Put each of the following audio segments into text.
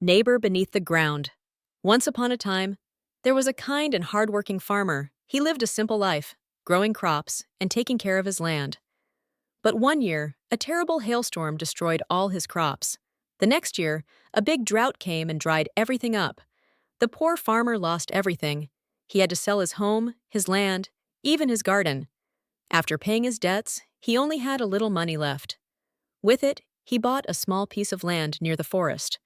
Neighbor beneath the ground. Once upon a time, there was a kind and hardworking farmer. He lived a simple life, growing crops and taking care of his land. But one year, a terrible hailstorm destroyed all his crops. The next year, a big drought came and dried everything up. The poor farmer lost everything. He had to sell his home, his land, even his garden. After paying his debts, he only had a little money left. With it, he bought a small piece of land near the forest.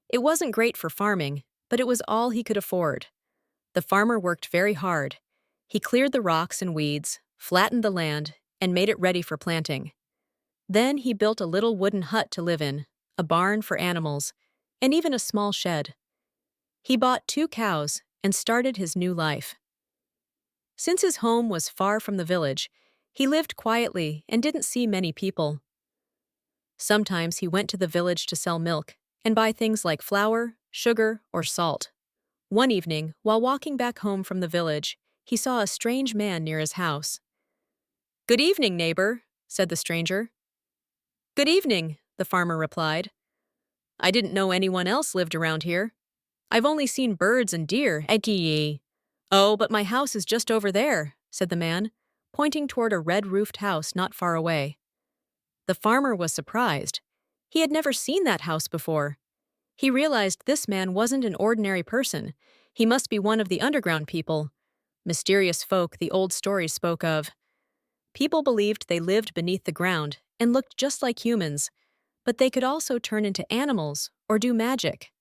It wasn't great for farming, but it was all he could afford. The farmer worked very hard. He cleared the rocks and weeds, flattened the land, and made it ready for planting. Then he built a little wooden hut to live in, a barn for animals, and even a small shed. He bought 2 cows and started his new life. Since his home was far from the village, he lived quietly and didn't see many people. Sometimes he went to the village to sell milk and buy things like flour, sugar, or salt. One evening, while walking back home from the village, he saw a strange man near his house. "Good evening, neighbor," said the stranger. "Good evening," the farmer replied. "I didn't know anyone else lived around here. I've only seen birds and deer, eki. Oh, but my house is just over there," said the man, pointing toward a red-roofed house not far away. The farmer was surprised. He had never seen that house before. He realized this man wasn't an ordinary person. He must be one of the underground people, mysterious folk the old stories spoke of. People believed they lived beneath the ground and looked just like humans, but they could also turn into animals or do magic.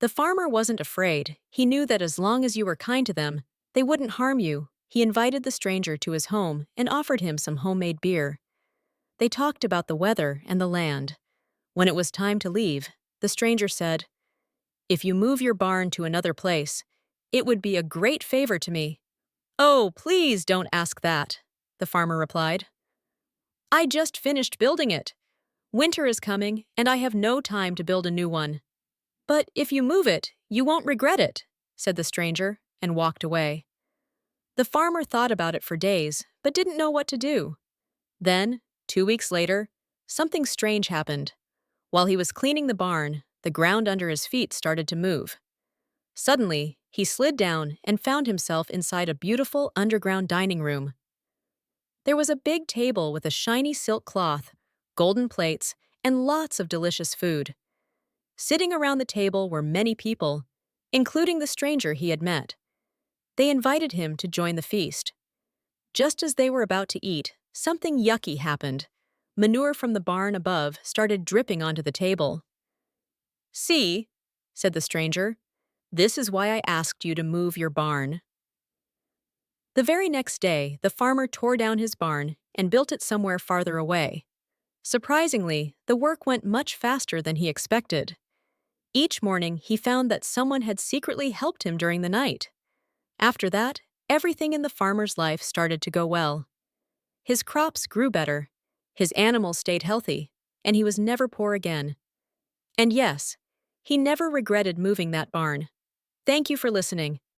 The farmer wasn't afraid. He knew that as long as you were kind to them, they wouldn't harm you. He invited the stranger to his home and offered him some homemade beer. They talked about the weather and the land. When it was time to leave, the stranger said, "If you move your barn to another place, it would be a great favor to me." "Oh, please don't ask that," the farmer replied. "I just finished building it. Winter is coming, and I have no time to build a new one." "But if you move it, you won't regret it," said the stranger, and walked away. The farmer thought about it for days, but didn't know what to do. Then, 2 weeks later, something strange happened. While he was cleaning the barn, the ground under his feet started to move. Suddenly, he slid down and found himself inside a beautiful underground dining room. There was a big table with a shiny silk cloth, golden plates, and lots of delicious food. Sitting around the table were many people, including the stranger he had met. They invited him to join the feast. Just as they were about to eat, something yucky happened. Manure from the barn above started dripping onto the table. "See," said the stranger, "this is why I asked you to move your barn." The very next day, the farmer tore down his barn and built it somewhere farther away. Surprisingly, the work went much faster than he expected. Each morning, he found that someone had secretly helped him during the night. After that, everything in the farmer's life started to go well. His crops grew better, his animals stayed healthy, and he was never poor again. And yes, he never regretted moving that barn. Thank you for listening.